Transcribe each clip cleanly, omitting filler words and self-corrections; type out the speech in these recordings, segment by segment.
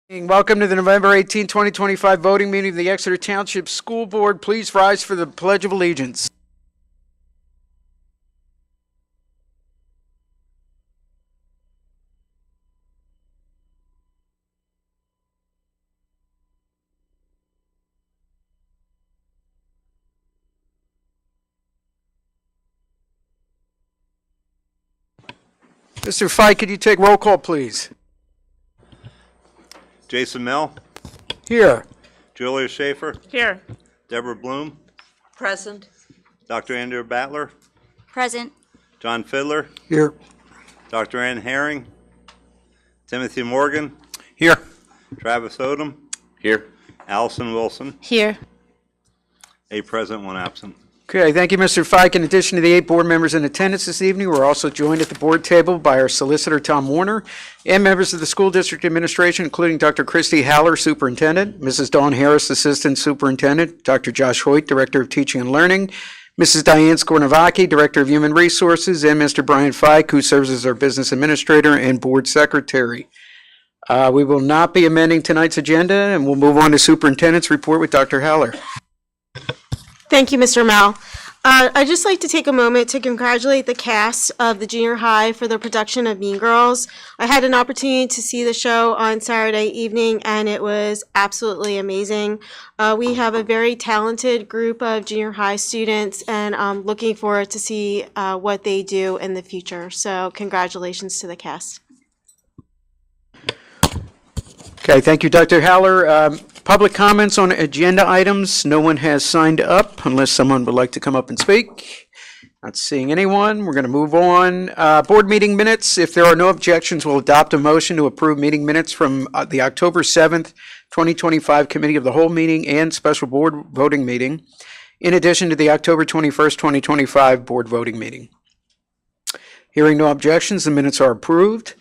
Welcome to the November 18, 2025 voting meeting of the Exeter Township School Board. Please rise for the Pledge of Allegiance. Mr. Fike, could you take roll call, please? Jason Mill, Here. Julia Schaefer, Here. Deborah Bloom, Present. Dr. Andrew Battler, Present. John Fiddler, Here. Dr. Ann Herring, Timothy Morgan, Here. Travis Odom, Here. Allison Wilson, Here. 8 present, 1 absent. Okay, thank you, Mr. Fike. In addition to the 8 board members in attendance this evening, we're also joined at the board table by our solicitor, Tom Warner, and members of the school district administration, including Dr. Christy Haller, superintendent, Mrs. Dawn Harris, assistant superintendent, Dr. Josh Hoyt, director of teaching and learning, Mrs. Diane Skornavaki, director of human resources, and Mr. Brian Fike, who serves as our business administrator and board secretary. We will not be amending tonight's agenda, and we'll move on to superintendent's report with Dr. Haller. Thank you, Mr. Mel. I'd just like to take a moment to congratulate the cast of the junior high for their production of Mean Girls. I had an opportunity to see the show on Saturday evening, and it was absolutely amazing. We have a very talented group of junior high students, and I'm looking forward to see what they do in the future. So congratulations to the cast. Okay, thank you, Dr. Haller. Public comments on agenda items. No one has signed up unless someone would like to come up and speak. Not seeing anyone. We're going to move on. Board meeting minutes. If there are no objections, we'll adopt a motion to approve meeting minutes from the October 7th, 2025 Committee of the Whole meeting and special board voting meeting, in addition to the October 21st, 2025 board voting meeting. Hearing no objections, the minutes are approved.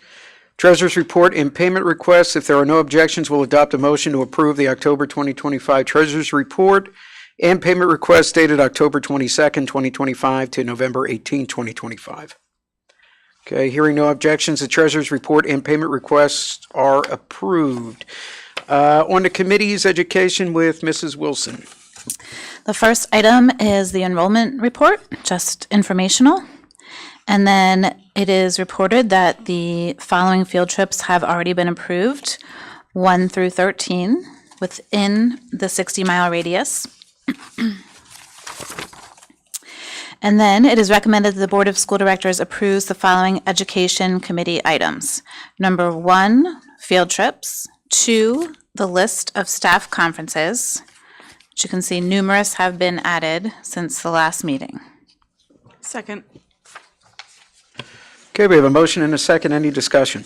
Treasurer's report and payment requests. If there are no objections, we'll adopt a motion to approve the October 2025 Treasurer's report and payment requests dated October 22nd, 2025 to November 18, 2025. Okay, hearing no objections, the Treasurer's report and payment requests are approved. On to committees, education with Mrs. Wilson. The first item is the enrollment report, just informational. And then it is reported that the following field trips have already been approved, 1 through 13, within the 60-mile radius. And then it is recommended that the Board of School Directors approves the following education committee items. Number 1, field trips. 2, the list of staff conferences, which you can see numerous have been added since the last meeting. Second. Okay, we have a motion and a second. Any discussion?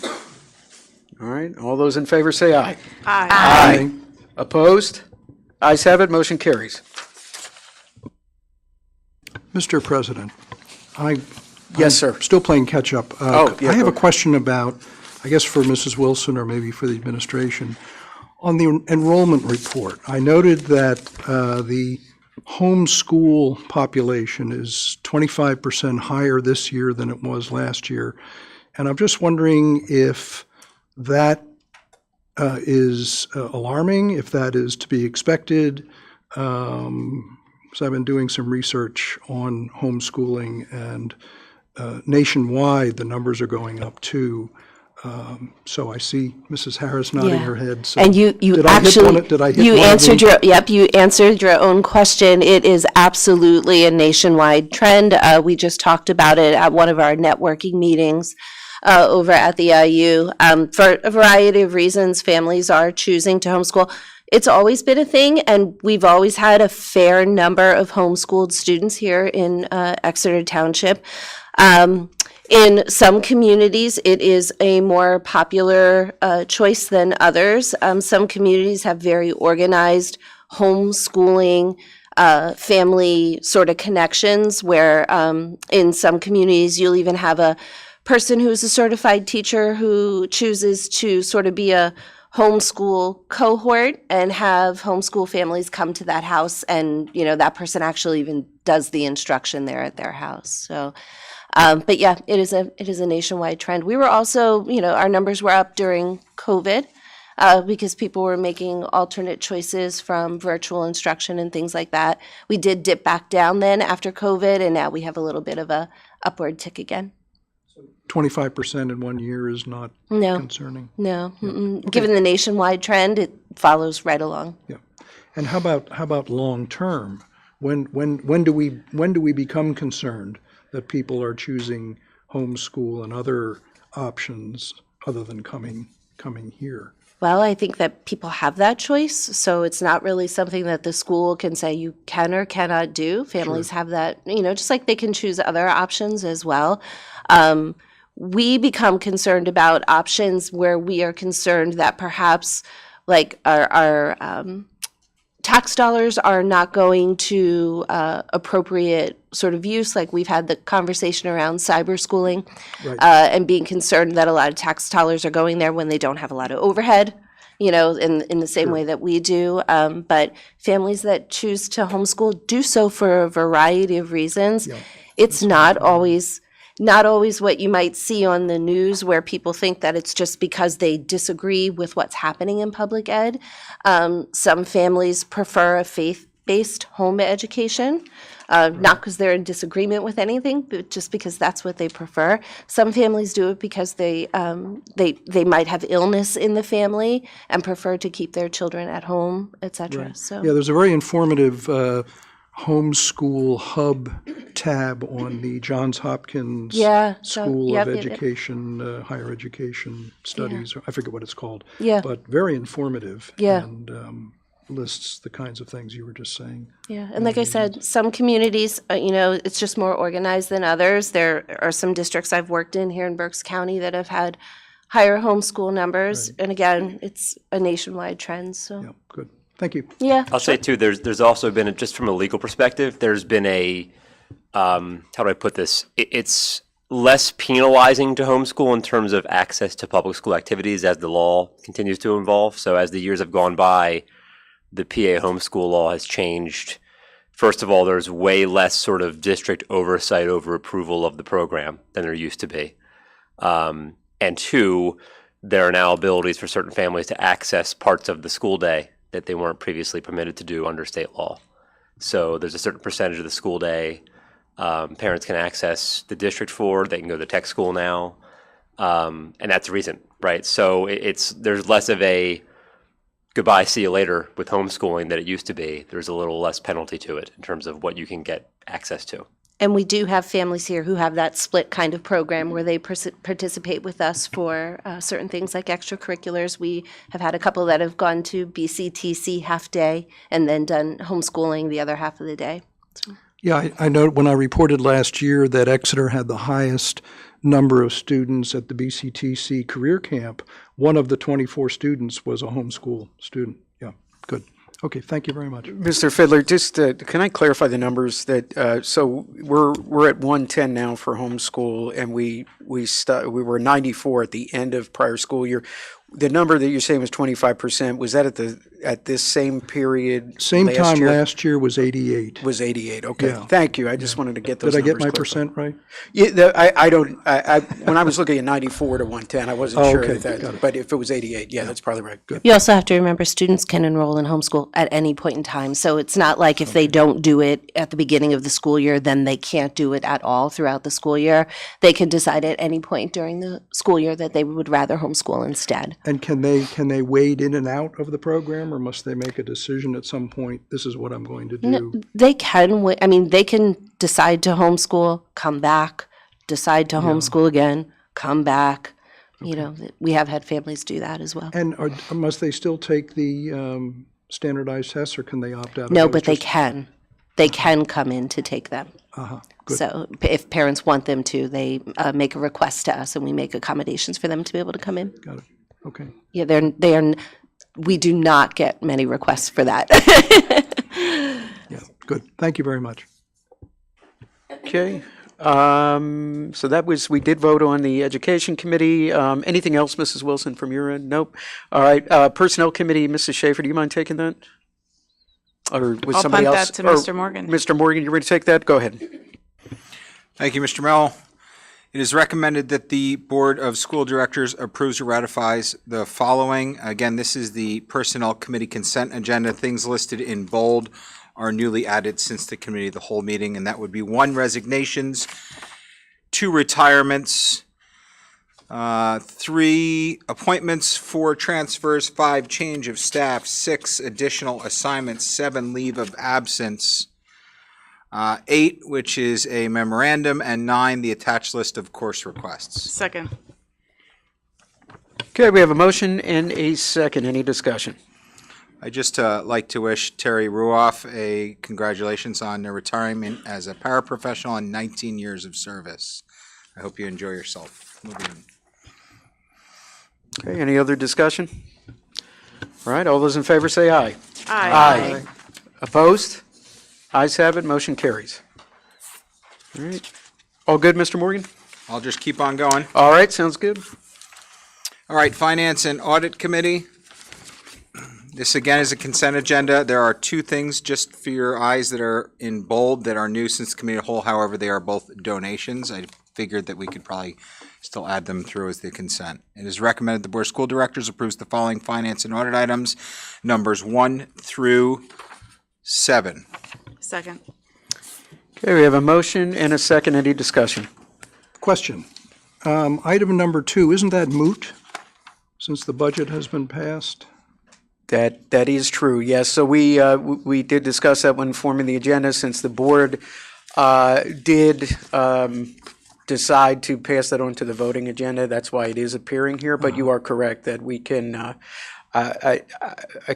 All right, all those in favor say aye. Aye. Aye. Opposed? Ayes have it, motion carries. Mr. President, Yes, sir. I'm still playing catch-up. Yeah, I have go a question about, I guess for Mrs. Wilson or maybe for the administration. On the enrollment report, I noted that the homeschool population is 25% higher this year than it was last year. And I'm just wondering if that is alarming, if that is to be expected. Because I've been doing some research on homeschooling, and nationwide the numbers are going up too. So I see Mrs. Harris nodding her head. So and you did actually I hit one, did I hit you one answered of your you answered your own question. It is absolutely a nationwide trend. We just talked about it at one of our networking meetings over at the IU. For a variety of reasons, families are choosing to homeschool. It's always been a thing, and we've always had a fair number of homeschooled students here in Exeter Township. In some communities, it is a more popular choice than others. Some communities have very organized homeschooling family sort of connections where in some communities you'll even have a person who's a certified teacher who chooses to sort of be a homeschool cohort and have homeschool families come to that house, and that person actually even does the instruction there at their house. So but yeah, it is a nationwide trend. We were also, our numbers were up during COVID. because people were making alternate choices from virtual instruction and things like that. We did dip back down then after COVID, and now we have a little bit of a upward tick again. 25% in 1 year is not No, concerning. no. Given the nationwide trend, it follows right along. Yeah. And how about long term? When do we become concerned that people are choosing homeschool and other options other than coming here? Well, I think that people have that choice, so it's not really something that the school can say you can or cannot do. Families have that, just like they can choose other options as well. We become concerned about options where we are concerned that perhaps like our tax dollars are not going to appropriate sort of use. Like we've had the conversation around cyber schooling and being concerned that a lot of tax dollars are going there when they don't have a lot of overhead, in the same way that we do. But families that choose to homeschool do so for a variety of reasons. Yeah. It's not always what you might see on the news where people think that it's just because they disagree with what's happening in public ed. Some families prefer a faith-based home education, not because they're in disagreement with anything, but just because that's what they prefer. Some families do it because they might have illness in the family and prefer to keep their children at home, et cetera. Right. So Yeah, there's a very informative homeschool hub tab on the Johns Hopkins School of Education, Higher Education Studies. I forget what it's called. Yeah. But very informative. Yeah. And lists the kinds of things you were just saying. Yeah, and like I said, some communities, it's just more organized than others. There are some districts I've worked in here in Berks County that have had higher homeschool numbers. Right. And again, it's a nationwide trend, so. Yeah, good. Thank you. Yeah. I'll say too, there's also been, just from a legal perspective, there's been a, how do I put this? It's less penalizing to homeschool in terms of access to public school activities as the law continues to evolve. So as the years have gone by, the PA homeschool law has changed. First of all, there's way less sort of district oversight over approval of the program than there used to be. And two, there are now abilities for certain families to access parts of the school day that they weren't previously permitted to do under state law. So there's a certain percentage of the school day parents can access the district for. They can go to tech school now, and that's recent, right? So there's less of a goodbye, see you later with homeschooling that it used to be. There's a little less penalty to it in terms of what you can get access to. And we do have families here who have that split kind of program where they participate with us for certain things like extracurriculars. We have had a couple that have gone to BCTC half day and then done homeschooling the other half of the day. So. Yeah, I know when I reported last year that Exeter had the highest number of students at the BCTC career camp. One of the 24 students was a homeschool student. Yeah, good. Okay, thank you very much. Mr. Fiddler, just can I clarify the numbers that so we're at 110 now for homeschool, and we were 94 at the end of prior school year. The number that you're saying was 25%. Was that at this same period? Same time last year was 88. Was 88. Okay, Yeah. Thank you. I just wanted to get those. Did I get numbers my clarified. percent right? Yeah, I don't. When I was looking at 94 to 110, I wasn't sure okay, if that. got it. But if it was 88, yeah, that's probably right. Good. You also have to remember students can enroll in homeschool at any point in time. So it's not like if they don't do it at the beginning of the school year, then they can't do it at all throughout the school year. They can decide at any point during the school year that they would rather homeschool instead. And can they wade in and out of the program, or must they make a decision at some point, this is what I'm going to do? They can, they can decide to homeschool, come back, decide to homeschool again, come back. Okay. We have had families do that as well. And must they still take the standardized tests, or can they opt out? No, but they can. They can come in to take them. Good. So if parents want them to, they make a request to us, and we make accommodations for them to be able to come in. Got it. Okay. Yeah, they are. We do not get many requests for that. Yeah, good. Thank you very much. Okay. So that was, we did vote on the Education Committee. Anything else, Mrs. Wilson, from your end? Nope. All right. Personnel Committee, Mrs. Schaefer, do you mind taking that? Or was I'll somebody punt else? that to Mr. Morgan. Mr. Morgan, you ready to take that? Go ahead. Thank you, Mr. Mel. It is recommended that the Board of School Directors approves or ratifies the following. Again, this is the Personnel Committee consent agenda. Things listed in bold are newly added since the Committee of the Whole meeting, and that would be 1, resignations, 2, retirements, 3, appointments, 4, transfers, 5, change of staff, 6, additional assignments, 7, leave of absence, 8, which is a memorandum, and 9, the attached list of course requests. Second. Okay, we have a motion and a second. Any discussion? I'd just like to wish Terry Ruoff a congratulations on their retirement as a paraprofessional and 19 years of service. I hope you enjoy yourself. Moving on. Okay, any other discussion? All right, all those in favor say aye. Aye. Opposed? Ayes have it, motion carries. All right. All good, Mr. Morgan? I'll just keep on going. All right, sounds good. All right, Finance and Audit Committee. This again is a consent agenda. There are 2 things just for your eyes that are in bold that are new since the committee of the whole. However, they are both donations. I figured that we could probably still add them through as the consent. It is recommended the Board of School Directors approves the following finance and audit items, numbers 1 through 7. Second. Okay, we have a motion and a second. Any discussion? Question. Item number 2, isn't that moot since the budget has been passed? That is true, yes. So we did discuss that when forming the agenda, since the board did decide to pass that on to the voting agenda. That's why it is appearing here, but you are correct that we can, I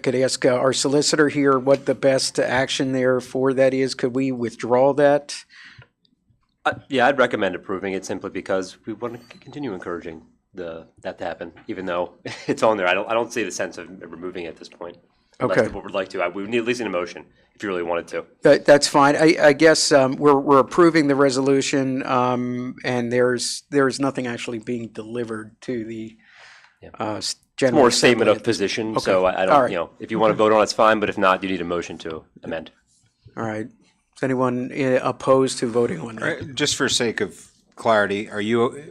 could ask our solicitor here what the best action there for that is. Could we withdraw that? Yeah, I'd recommend approving it simply because we want to continue encouraging that to happen, even though it's on there. I don't see the sense of removing it at this point. Unless Okay. the board would like to. We would need at least an motion if you really wanted to. That's fine. I guess we're approving the resolution, and there's nothing actually being delivered to the general More statement assembly. of position, Okay. so I All don't, right. if you want to vote on it, it's fine, but if not, you need a motion to amend. All right. Is anyone opposed to voting on All that? right, just for sake of clarity,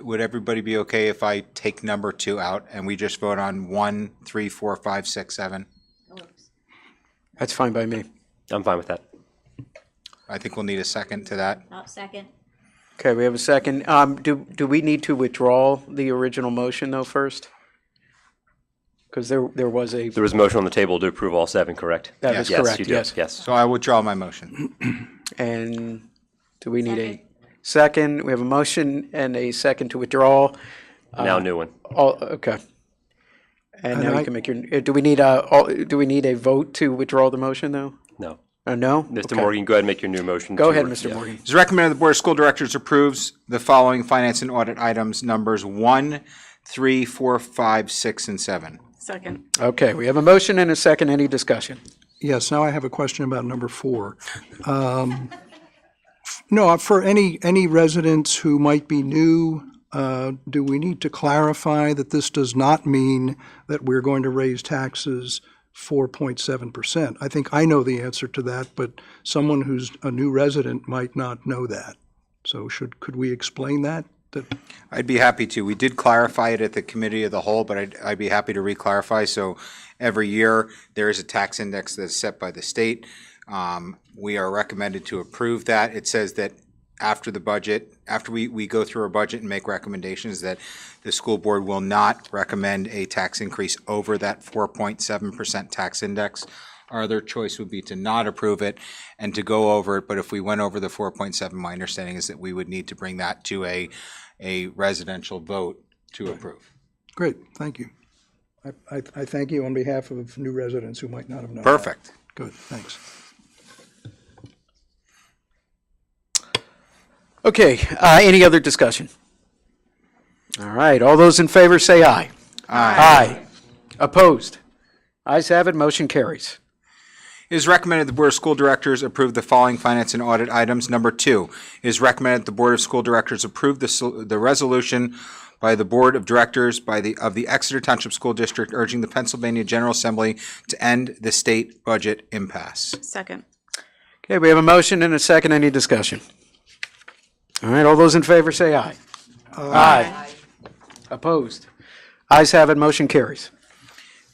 would everybody be okay if I take number 2 out and we just vote on 1, 3, 4, 5, 6, 7? That's fine by me. I'm fine with that. I think we'll need a second to that. Second. Okay, we have a second. Do we need to withdraw the original motion though first? Because there was a, There was a motion on the table to approve all 7, correct? that is Yes, correct, you do. yes. Yes. So I withdraw my motion. And do we need a second? We have a motion and a second to withdraw. Now new one. Okay. And And now you I- can make your, do we need a vote to withdraw the motion though? No. No? Mr. Okay. Morgan, go ahead and make your new motion. Go to- ahead, Mr. yeah. Morgan. It is recommended the Board of School Directors approves the following finance and audit items, numbers 1, 3, 4, 5, 6, and 7. Second. Okay, we have a motion and a second. Any discussion? Yes, now I have a question about number 4. No, for any residents who might be new, do we need to clarify that this does not mean that we're going to raise taxes 4.7%? I think I know the answer to that, but someone who's a new resident might not know that. So could we explain that? I'd be happy to. We did clarify it at the committee of the whole, but I'd be happy to re-clarify. So every year, there is a tax index that's set by the state. We are recommended to approve that. It says that after the budget, after we go through our budget and make recommendations, that the school board will not recommend a tax increase over that 4.7% tax index. Our other choice would be to not approve it and to go over it, but if we went over the 4.7, my understanding is that we would need to bring that to a residential vote to approve. Great, thank you. I thank you on behalf of new residents who might not have known. that. Perfect. Good, thanks. Okay, any other discussion? All right, all those in favor say aye. Aye. Opposed? Ayes have it, motion carries. It is recommended the Board of School Directors approve the following finance and audit items. Number 2, it is recommended the Board of School Directors approve the resolution by the Board of Directors of the Exeter Township School District urging the Pennsylvania General Assembly to end the state budget impasse. Second. Okay, we have a motion and a second. Any discussion? All right, all those in favor say aye. Aye. Opposed? Ayes have it, motion carries.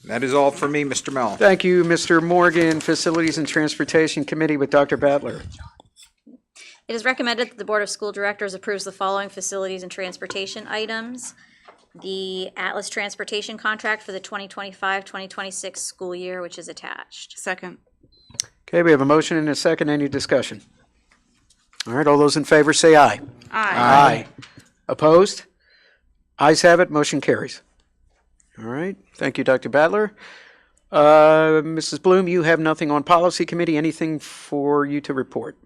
That is all for me, Mr. Mel. Thank you, Mr. Morgan, Facilities and Transportation Committee with Dr. Battler. It is recommended that the Board of School Directors approves the following facilities and transportation items. The Atlas Transportation Contract for the 2025-2026 school year, which is attached. Second. Okay, we have a motion and a second. Any discussion? All right, all those in favor say aye. Aye. Opposed? Ayes have it, motion carries. All right, thank you, Dr. Battler. Mrs. Bloom, you have nothing on Policy Committee. Anything for you to report?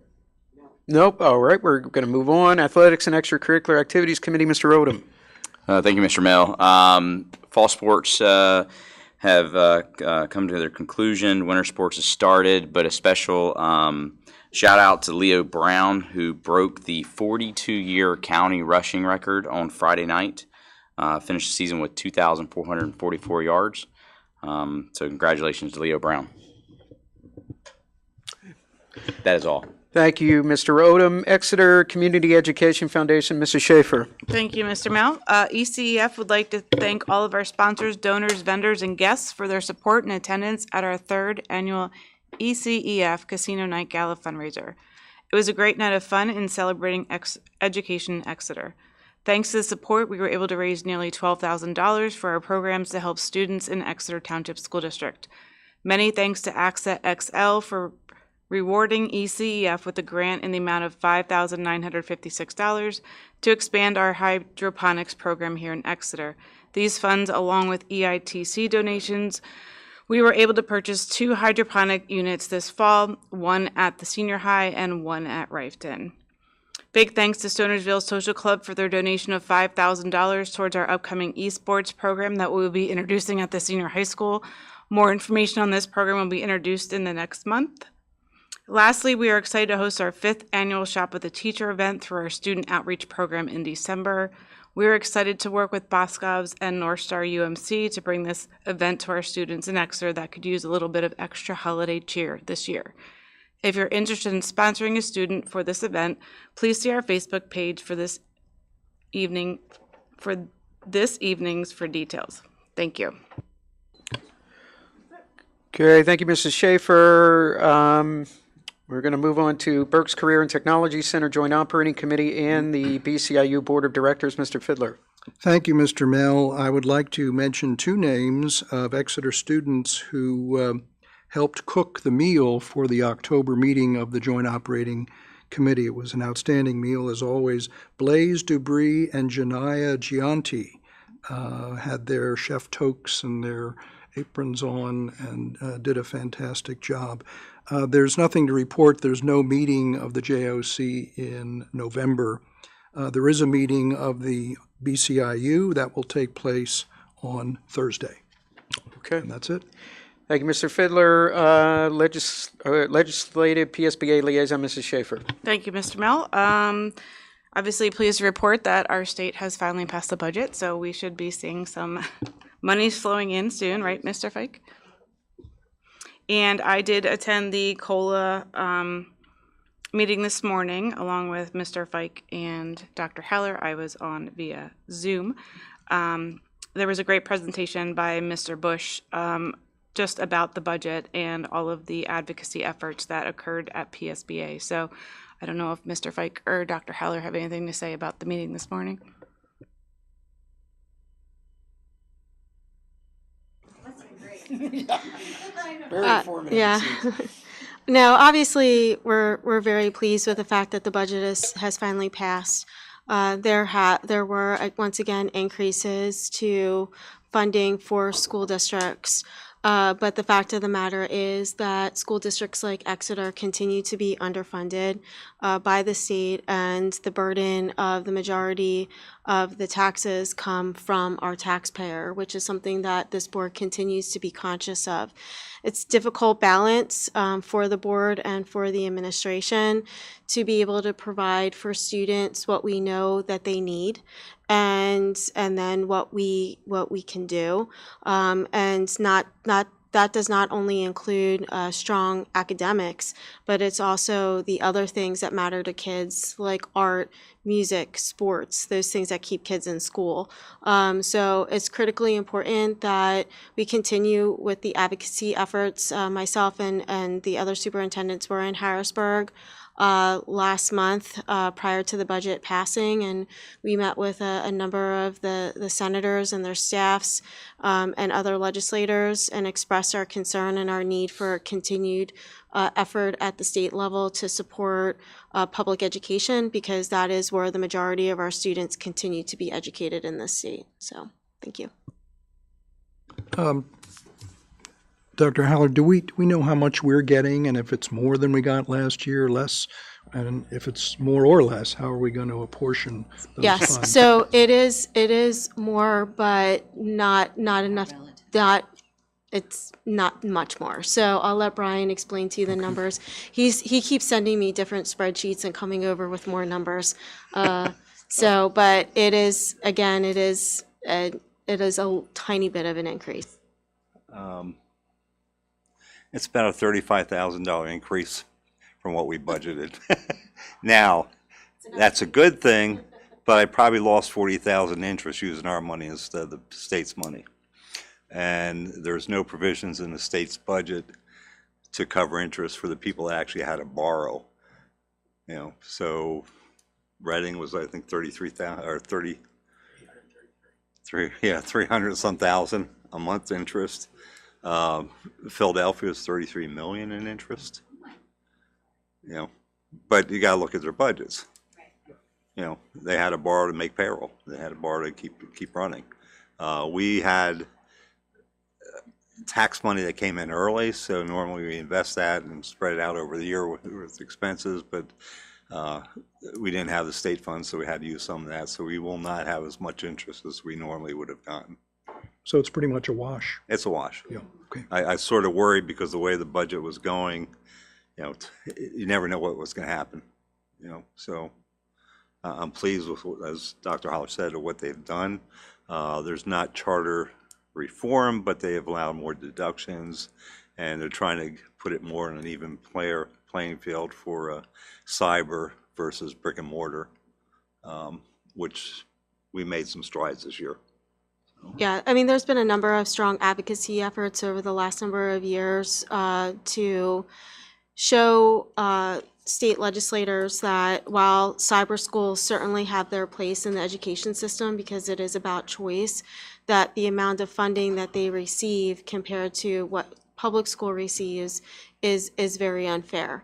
Nope. All right, we're going to move on. Athletics and Extracurricular Activities Committee, Mr. Odom. Thank you, Mr. Mel. Fall sports have come to their conclusion. Winter sports has started, but a special shout out to Leo Brown, who broke the 42-year county rushing record on Friday night. Finished the season with 2,444 yards. So congratulations to Leo Brown. That is all. Thank you, Mr. Odom. Exeter Community Education Foundation, Mrs. Schaefer. Thank you, Mr. Mel. ECEF would like to thank all of our sponsors, donors, vendors, and guests for their support and attendance at our 3rd annual ECEF Casino Night Gala fundraiser. It was a great night of fun in celebrating education in Exeter. Thanks to the support, we were able to raise nearly $12,000 for our programs to help students in Exeter Township School District. Many thanks to AXA XL for rewarding ECEF with a grant in the amount of $5,956 to expand our hydroponics program here in Exeter. These funds, along with EITC donations, we were able to purchase 2 hydroponic units this fall, one at the senior high and one at Rifton. Big thanks to Stonersville Social Club for their donation of $5,000 towards our upcoming esports program that we will be introducing at the senior high school. More information on this program will be introduced in the next month. Lastly, we are excited to host our 5th annual Shop with a Teacher event through our student outreach program in December. We are excited to work with Boscov's and North Star UMC to bring this event to our students in Exeter that could use a little bit of extra holiday cheer this year. If you're interested in sponsoring a student for this event, please see our Facebook page for this evening's for details. Thank you. Okay, thank you, Mrs. Schaefer. We're going to move on to Berks Career and Technology Center Joint Operating Committee and the BCIU Board of Directors, Mr. Fiddler. Thank you, Mr. Mel. I would like to mention 2 names of Exeter students who helped cook the meal for the October meeting of the Joint Operating Committee. It was an outstanding meal, as always. Blaze Dubry and Janaya Gianti had their chef toques and their aprons on and did a fantastic job. There's nothing to report. There's no meeting of the JOC in November. There is a meeting of the BCIU that will take place on Thursday. Okay. And that's it. Thank you, Mr. Fiddler. Legislative PSBA Liaison, Mrs. Schaefer. Thank you, Mr. Mel. Obviously, pleased to report that our state has finally passed the budget, so we should be seeing some money flowing in soon, right, Mr. Fike? And I did attend the COLA meeting this morning along with Mr. Fike and Dr. Heller. I was on via Zoom. There was a great presentation by Mr. Bush just about the budget and all of the advocacy efforts that occurred at PSBA. So I don't know if Mr. Fike or Dr. Heller have anything to say about the meeting this morning. Yeah. No, obviously, we're very pleased with the fact that the budget has finally passed. There were once again increases to funding for school districts. But the fact of the matter is that school districts like Exeter continue to be underfunded by the state, and the burden of the majority of the taxes come from our taxpayer, which is something that this board continues to be conscious of. It's a difficult balance for the board and for the administration to be able to provide for students what we know that they need, and then what we can do, and not that does not only include strong academics, but it's also the other things that matter to kids like art, music, sports, those things that keep kids in school. So it's critically important that we continue with the advocacy efforts. Myself and the other superintendents were in Harrisburg last month prior to the budget passing, and we met with a number of the senators and their staffs and other legislators and expressed our concern and our need for continued effort at the state level to support public education, because that is where the majority of our students continue to be educated in this state. So, thank you. Dr. Haller, do we know how much we're getting, and if it's more than we got last year, less? And if it's more or less, how are we going to apportion those Yes, funds? so it is more, but not enough. It's not much more. So I'll let Brian explain to you the numbers. He keeps sending me different spreadsheets and coming over with more numbers. But it is, again, it is a tiny bit of an increase. It's about a $35,000 increase from what we budgeted. Now, that's a good thing, but I probably lost 40,000 interest using our money instead of the state's money. And there's no provisions in the state's budget to cover interest for the people that actually had to borrow. You know, so Reading was, I think, 33,000 or 300 some thousand a month interest. Philadelphia is 33 million in interest. You know, but you got to look at their budgets. You know, they had to borrow to make payroll. They had to borrow to keep running. We had tax money that came in early, so normally we invest that and spread it out over the year with expenses, but we didn't have the state funds, so we had to use some of that. So we will not have as much interest as we normally would have gotten. So it's pretty much a wash. It's a wash. Yeah, okay. I sort of worried because the way the budget was going, you know, you never know what was going to happen, you know. So I'm pleased with, as Dr. Holler said, of what they've done. There's not charter reform, but they have allowed more deductions, and they're trying to put it more in an even playing field for cyber versus brick and mortar, which we made some strides this year. Yeah, I mean, there's been a number of strong advocacy efforts over the last number of years to show state legislators that while cyber schools certainly have their place in the education system because it is about choice, that the amount of funding that they receive compared to what public school receives is very unfair.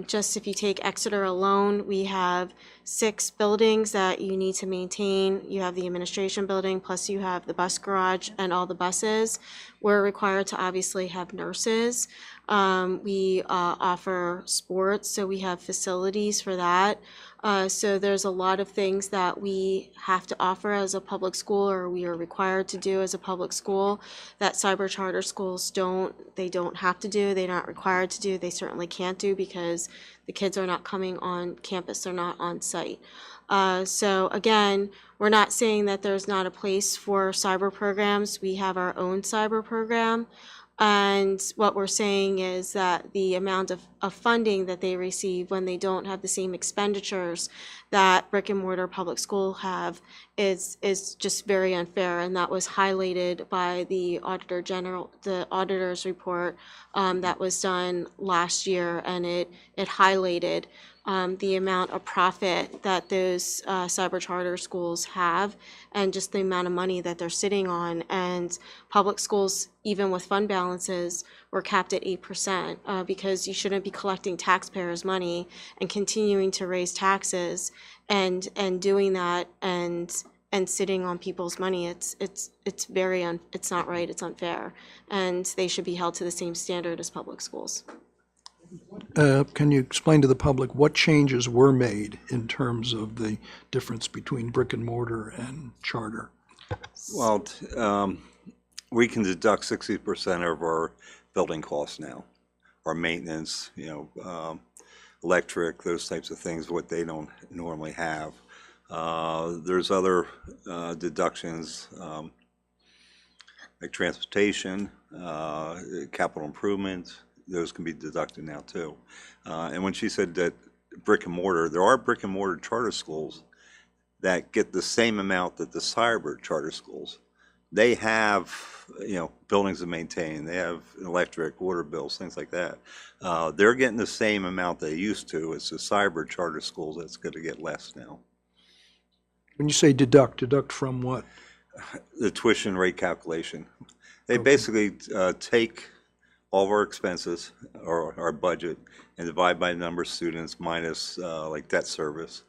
Just if you take Exeter alone, we have 6 buildings that you need to maintain. You have the administration building, plus you have the bus garage and all the buses. We're required to obviously have nurses. We offer sports, so we have facilities for that. So there's a lot of things that we have to offer as a public school, or we are required to do as a public school, that cyber charter schools don't have to do, they're not required to do, they certainly can't do because the kids are not coming on campus, they're not on site. So again, we're not saying that there's not a place for cyber programs. We have our own cyber program. And what we're saying is that the amount of funding that they receive when they don't have the same expenditures that brick and mortar public school have is just very unfair. And that was highlighted by the auditor's report that was done last year, and it highlighted the amount of profit that those cyber charter schools have and just the amount of money that they're sitting on. And public schools, even with fund balances, were capped at 8% because you shouldn't be collecting taxpayers' money and continuing to raise taxes and doing that and sitting on people's money. It's not right, it's unfair, and they should be held to the same standard as public schools. Can you explain to the public what changes were made in terms of the difference between brick and mortar and charter? Well, we can deduct 60% of our building costs now, our maintenance, you know, electric, those types of things, what they don't normally have. There's other deductions like transportation, capital improvements. Those can be deducted now too. And when she said that brick and mortar, there are brick and mortar charter schools that get the same amount that the cyber charter schools. They have, buildings to maintain, they have electric, water bills, things like that. They're getting the same amount they used to. It's the cyber charter schools that's going to get less now. When you say deduct from what? The tuition rate calculation. They basically take all of our expenses, or our budget, and divide by the number of students minus like debt service,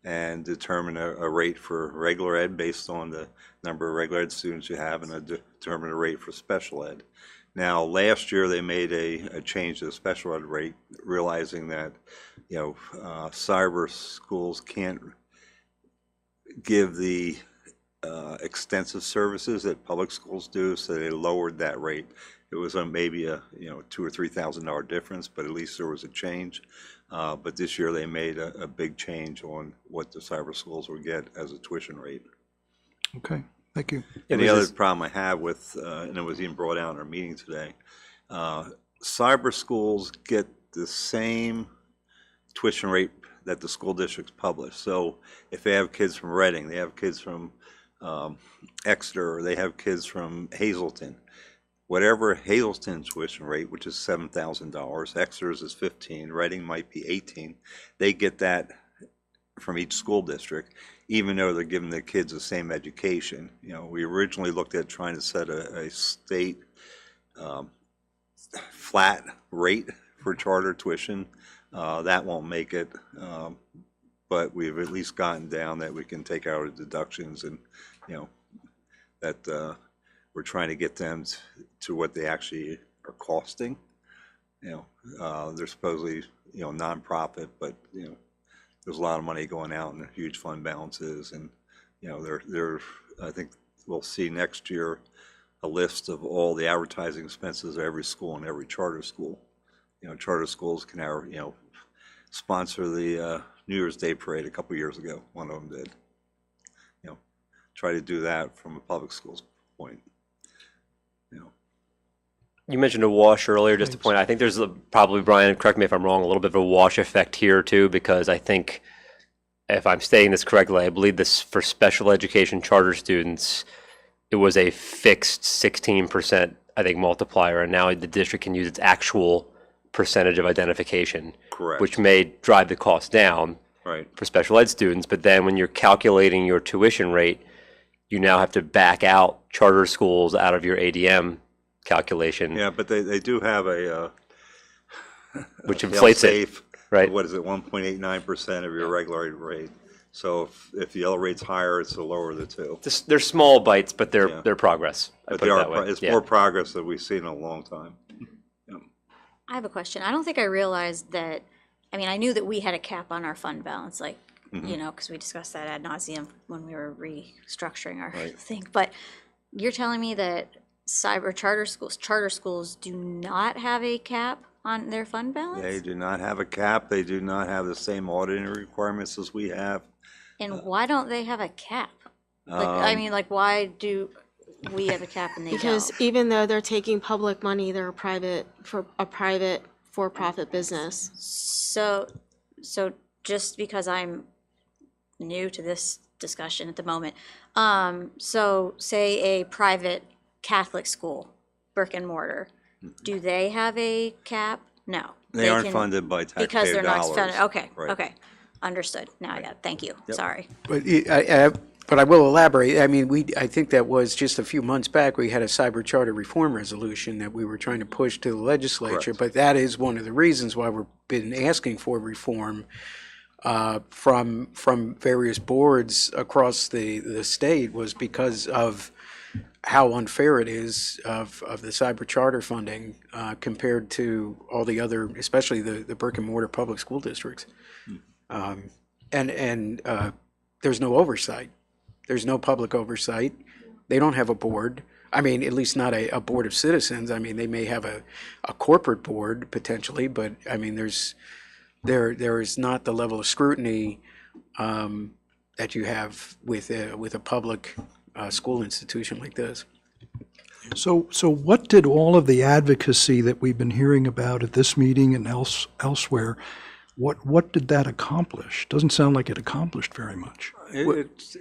and determine a rate for regular ed based on the number of regular ed students you have, and determine a rate for special ed. Now, last year they made a change to the special ed rate, realizing that cyber schools can't give the extensive services that public schools do, so they lowered that rate. It was maybe a $2,000 or $3,000 difference, but at least there was a change. But this year they made a big change on what the cyber schools would get as a tuition rate. Okay, thank you. And the other problem I have with, and it was even brought out in our meeting today, cyber schools get the same tuition rate that the school districts publish. So if they have kids from Reading, they have kids from Exeter, or they have kids from Hazleton, whatever Hazleton's tuition rate, which is $7,000, Exeter's is $15,000, Reading might be $18,000, they get that from each school district, even though they're giving the kids the same education. We originally looked at trying to set a state flat rate for charter tuition. That won't make it, but we've at least gotten down that we can take out the deductions, and that we're trying to get them to what they actually are costing. They're supposedly nonprofit, but there's a lot of money going out and huge fund balances, and they're I think we'll see next year a list of all the advertising expenses of every school and every charter school. Charter schools can now sponsor the New Year's Day parade a couple years ago. One of them did. Try to do that from a public school's point. You mentioned a wash earlier, just to point out, I think there's probably, Brian, correct me if I'm wrong, a little bit of a wash effect here too, because I think, if I'm stating this correctly, I believe this for special education charter students, it was a fixed 16%, I think, multiplier, and now the district can use its actual percentage of identification. Correct. Which may drive the cost down. Right. For special ed students, but then when you're calculating your tuition rate, you now have to back out charter schools out of your ADM calculation. Yeah, but they do have a which inflates it, right? What is it, 1.89% of your regular rate? So if the other rate's higher, it's the lower of the two. They're small bites, but they're progress. But they are. It's more progress than we've seen in a long time. I have a question. I don't think I realized that. I mean, I knew that we had a cap on our fund balance, like, because we discussed that ad nauseum when we were restructuring our thing. But you're telling me that charter schools do not have a cap on their fund balance? They do not have a cap. They do not have the same auditing requirements as we have. And why don't they have a cap? Why do we have a cap and they Because don't? even though they're taking public money, they're a private for-profit business. So just because I'm new to this discussion at the moment, so say a private Catholic school, brick and mortar, do they have a cap? No. They aren't funded by taxpayer because they're not dollars. funded. Okay, Right. okay, understood. Now I got it. Thank you. Sorry. But I will elaborate. I mean, I think that was just a few months back, we had a cyber charter reform resolution that we were trying to push to the legislature. Correct. But that is one of the reasons why we've been asking for reform from various boards across the state, was because of how unfair it is of the cyber charter funding compared to all the other, especially the brick and mortar public school districts. And there's no oversight. There's no public oversight. They don't have a board. I mean, at least not a board of citizens. I mean, they may have a corporate board potentially, but I mean, there is not the level of scrutiny that you have with a public school institution like this. So what did all of the advocacy that we've been hearing about at this meeting and elsewhere, What did that accomplish? Doesn't sound like it accomplished very much.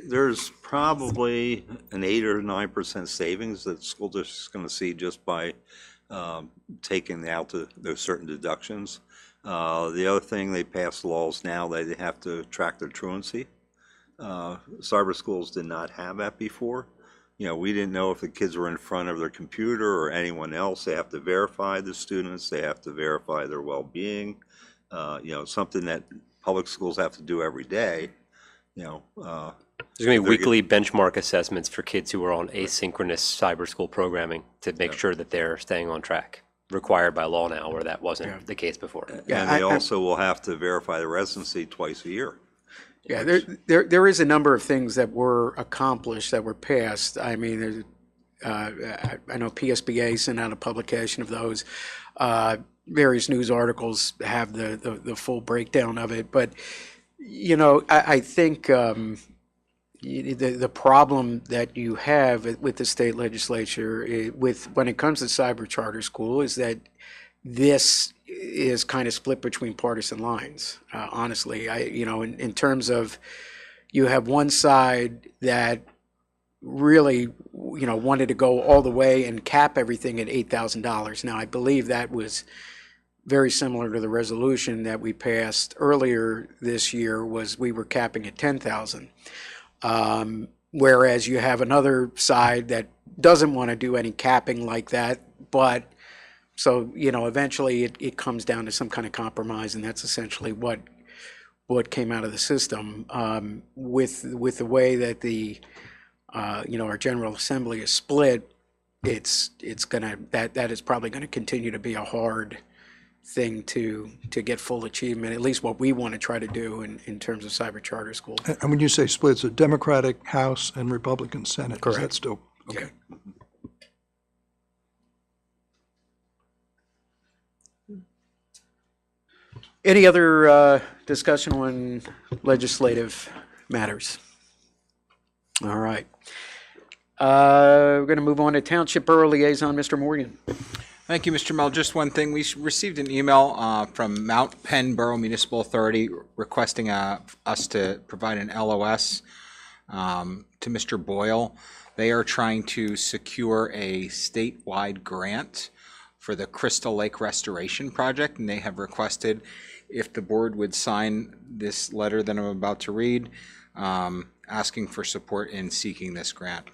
There's probably an 8 or 9% savings that the school district's going to see just by taking out those certain deductions. The other thing, they passed laws now that they have to track their truancy. Cyber schools did not have that before. We didn't know if the kids were in front of their computer or anyone else. They have to verify the students. They have to verify their well-being. Something that public schools have to do every day. There's going to be weekly benchmark assessments for kids who are on asynchronous cyber school programming to make sure that they're staying on track, required by law now, where that wasn't the case before. And they also will have to verify the residency twice a year. Yeah, there is a number of things that were accomplished, that were passed. I mean, I know PSBA sent out a publication of those. Various news articles have the full breakdown of it. But, I think the problem that you have with the state legislature when it comes to cyber charter school is that this is kind of split between partisan lines, honestly. In terms of, you have one side that really, wanted to go all the way and cap everything at $8,000. Now, I believe that was very similar to the resolution that we passed earlier this year. We were capping at $10,000. Whereas you have another side that doesn't want to do any capping like that, but so, eventually it comes down to some kind of compromise, and that's essentially what came out of the system. With the way that our General Assembly is split, that is probably gonna continue to be a hard thing to get full achievement, at least what we want to try to do in terms of cyber charter school. And when you say split, it's a Democratic House and Republican Senate. Correct. Is that still, okay. Yeah. Any other discussion on legislative matters? All right. We're going to move on to Township Borough Liaison, Mr. Morgan. Thank you, Mr. Mel. Just one thing. We received an email from Mount Penn Borough Municipal Authority requesting us to provide an LOS to Mr. Boyle. They are trying to secure a statewide grant for the Crystal Lake Restoration Project, and they have requested if the board would sign this letter that I'm about to read, asking for support in seeking this grant.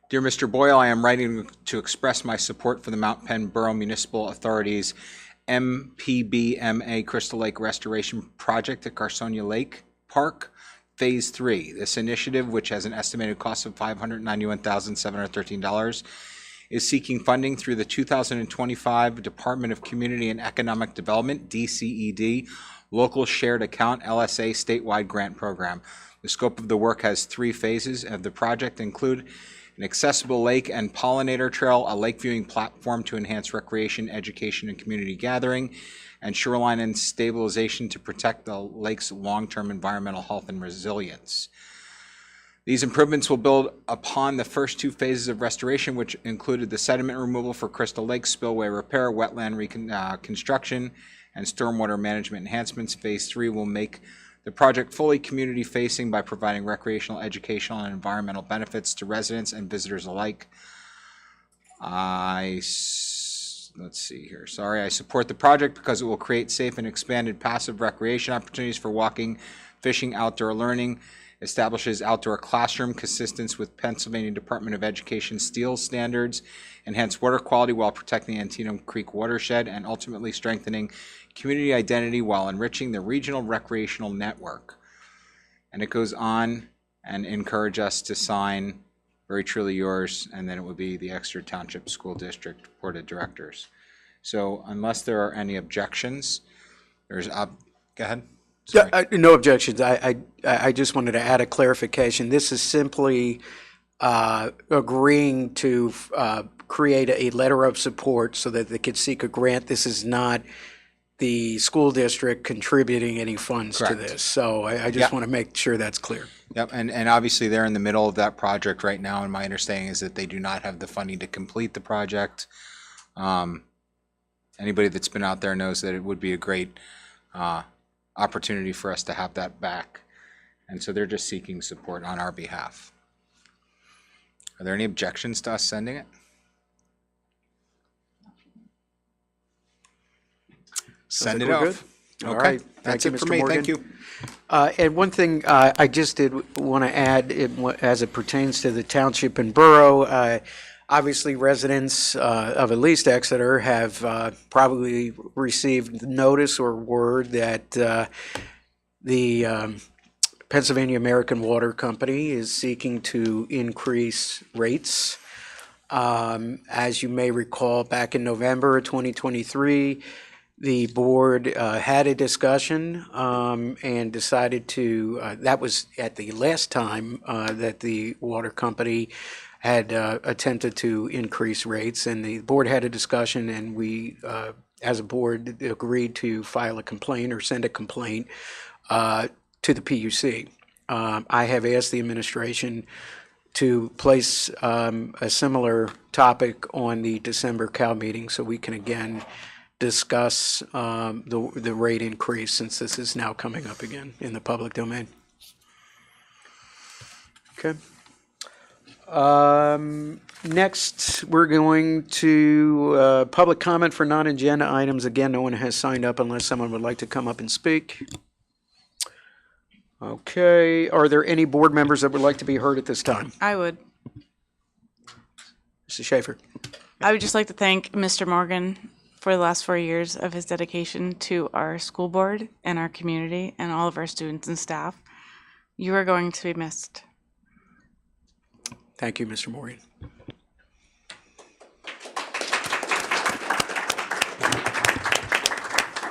Dear Mr. Boyle, I am writing to express my support for the Mount Penn Borough Municipal Authority's MPBMA Crystal Lake Restoration Project at Carsonia Lake Park, Phase 3. This initiative, which has an estimated cost of $591,713, is seeking funding through the 2025 Department of Community and Economic Development, DCED, Local Shared Account, LSA statewide grant program. The scope of the work has 3 phases of the project include an accessible lake and pollinator trail, a lake viewing platform to enhance recreation, education, and community gathering, and shoreline and stabilization to protect the lake's long-term environmental health and resilience. These improvements will build upon the first 2 phases of restoration, which included the sediment removal for Crystal Lake, spillway repair, wetland reconstruction, and stormwater management enhancements. Phase 3 will make the project fully community-facing by providing recreational, educational, and environmental benefits to residents and visitors alike. I support the project because it will create safe and expanded passive recreation opportunities for walking, fishing, outdoor learning, establishes outdoor classroom consistent with Pennsylvania Department of Education STEEL standards, enhance water quality while protecting the Antietam Creek watershed, and ultimately strengthening community identity while enriching the regional recreational network. And it goes on and encourage us to sign very truly yours, and then it would be the Exeter Township School District Board of Directors. So unless there are any objections, go ahead. Sorry. No objections. I just wanted to add a clarification. This is simply agreeing to create a letter of support so that they could seek a grant. This is not the school district contributing any funds to this. So I just want to make sure that's clear. Yep, and obviously they're in the middle of that project right now, and my understanding is that they do not have the funding to complete the project. Anybody that's been out there knows that it would be a great opportunity for us to have that back. And so they're just seeking support on our behalf. Are there any objections to us sending it? Send it like we're off. good. All Okay, right. that's Thank it you, for Mr. me. Morgan. Thank you. And one thing I just did want to add, as it pertains to the township and borough, obviously residents of at least Exeter have probably received notice or word that the Pennsylvania American Water Company is seeking to increase rates. As you may recall, back in November of 2023, the board had a discussion and decided to, that was at the last time that the water company had attempted to increase rates, and the board had a discussion, and we, as a board, agreed to file a complaint or send a complaint to the PUC. I have asked the administration to place a similar topic on the December Cal meeting so we can again discuss the rate increase, since this is now coming up again in the public domain. Okay. Next, we're going to public comment for non-agenda items. Again, no one has signed up unless someone would like to come up and speak. Okay, are there any board members that would like to be heard at this time? I would. Mr. Schaefer. I would just like to thank Mr. Morgan for the last 4 years of his dedication to our school board and our community and all of our students and staff. You are going to be missed. Thank you, Mr. Morgan.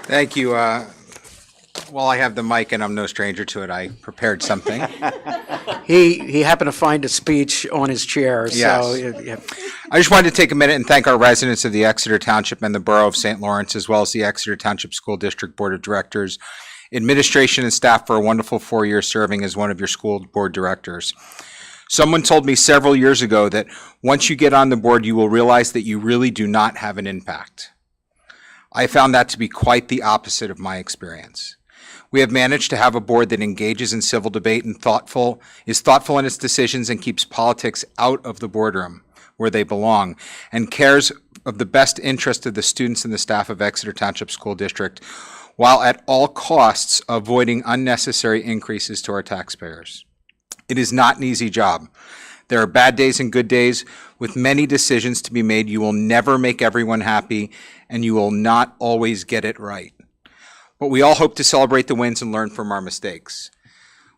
Thank you. While I have the mic and I'm no stranger to it, I prepared something. He happened to find a speech on his chair, so. Yes. Yeah. I just wanted to take a minute and thank our residents of the Exeter Township and the Borough of St. Lawrence, as well as the Exeter Township School District Board of Directors, administration, and staff for a wonderful 4 years serving as one of your school board directors. Someone told me several years ago that once you get on the board, you will realize that you really do not have an impact. I found that to be quite the opposite of my experience. We have managed to have a board that engages in civil debate and is thoughtful in its decisions and keeps politics out of the boardroom where they belong, and cares of the best interest of the students and the staff of Exeter Township School District, while at all costs avoiding unnecessary increases to our taxpayers. It is not an easy job. There are bad days and good days. With many decisions to be made, you will never make everyone happy, and you will not always get it right. But we all hope to celebrate the wins and learn from our mistakes.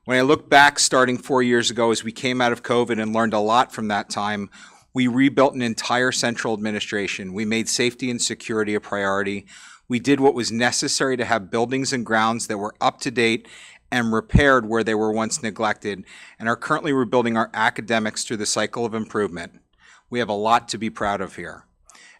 When I look back starting 4 years ago as we came out of COVID and learned a lot from that time, we rebuilt an entire central administration. We made safety and security a priority. We did what was necessary to have buildings and grounds that were up to date and repaired where they were once neglected, and are currently rebuilding our academics through the cycle of improvement. We have a lot to be proud of here.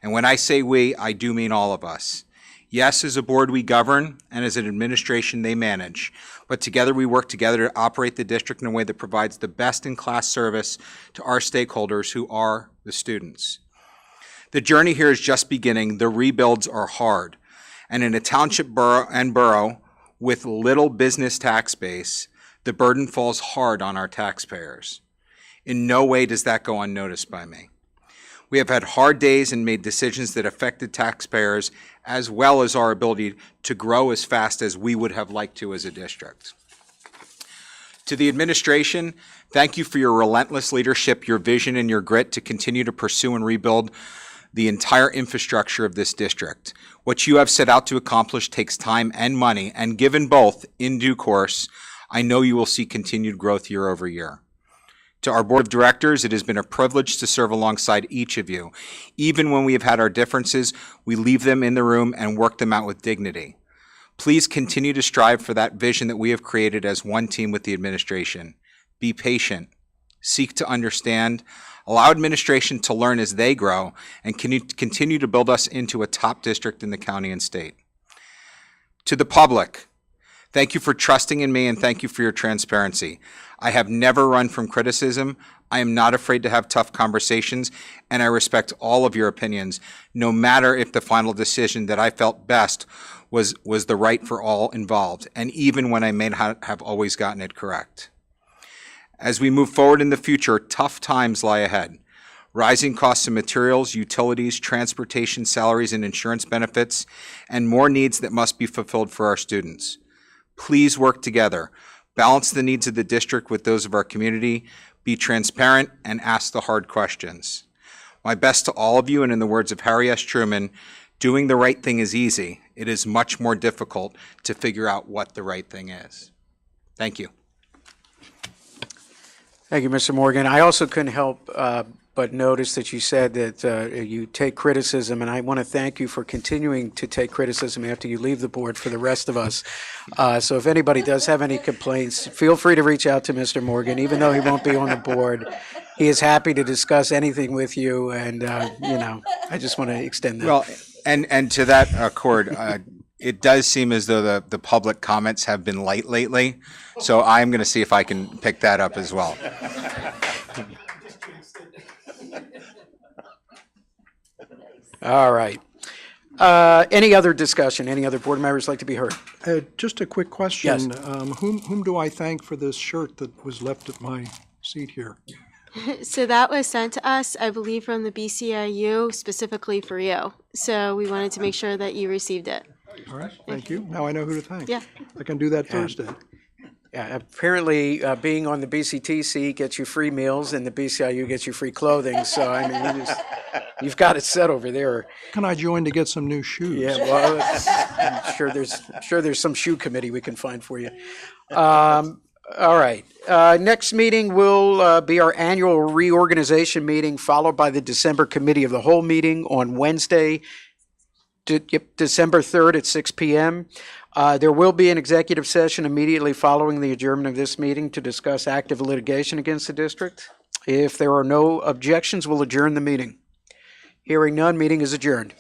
And when I say we, I do mean all of us. Yes, as a board we govern, and as an administration they manage, but together we work together to operate the district in a way that provides the best-in-class service to our stakeholders, who are the students. The journey here is just beginning. The rebuilds are hard, and in a township borough with little business tax base, the burden falls hard on our taxpayers. In no way does that go unnoticed by me. We have had hard days and made decisions that affected taxpayers, as well as our ability to grow as fast as we would have liked to as a district. To the administration, thank you for your relentless leadership, your vision, and your grit to continue to pursue and rebuild the entire infrastructure of this district. What you have set out to accomplish takes time and money, and given both in due course, I know you will see continued growth year over year. To our board of directors, it has been a privilege to serve alongside each of you. Even when we have had our differences, we leave them in the room and work them out with dignity. Please continue to strive for that vision that we have created as one team with the administration. Be patient, seek to understand, allow administration to learn as they grow, and continue to build us into a top district in the county and state. To the public, Thank you for trusting in me and thank you for your transparency. I have never run from criticism. I am not afraid to have tough conversations, and I respect all of your opinions, no matter if the final decision that I felt best was the right for all involved, and even when I may not have always gotten it correct. As we move forward in the future, tough times lie ahead. Rising costs of materials, utilities, transportation, salaries, and insurance benefits, and more needs that must be fulfilled for our students. Please work together. Balance the needs of the district with those of our community. Be transparent and ask the hard questions. My best to all of you, and in the words of Harry S. Truman, doing the right thing is easy. It is much more difficult to figure out what the right thing is. Thank you. Thank you, Mr. Morgan. I also couldn't help but notice that you said that you take criticism, and I want to thank you for continuing to take criticism after you leave the board for the rest of us. So if anybody does have any complaints, feel free to reach out to Mr. Morgan, even though he won't be on the board. He is happy to discuss anything with you, and, I just want to extend that. Well, and to that accord, it does seem as though the public comments have been light lately, so I'm going to see if I can pick that up as well. All right. Any other discussion? Any other board members like to be heard? Just a quick question. Whom do I thank for this shirt that was left at my seat here? So that was sent to us, I believe, from the BCIU specifically for you. So we wanted to make sure that you received it. All right, thank you. Now I know who to thank. Yeah. I can do that Thursday. Yeah, apparently, being on the BCTC gets you free meals, and the BCIU gets you free clothing. So I mean, you've got it set over there. Can I join to get some new shoes? Yeah, well, I'm sure there's some shoe committee we can find for you. All right. Next meeting will be our annual reorganization meeting, followed by the December Committee of the Whole meeting on Wednesday, December 3rd at 6 p.m. There will be an executive session immediately following the adjournment of this meeting to discuss active litigation against the district. If there are no objections, we'll adjourn the meeting. Hearing none, meeting is adjourned.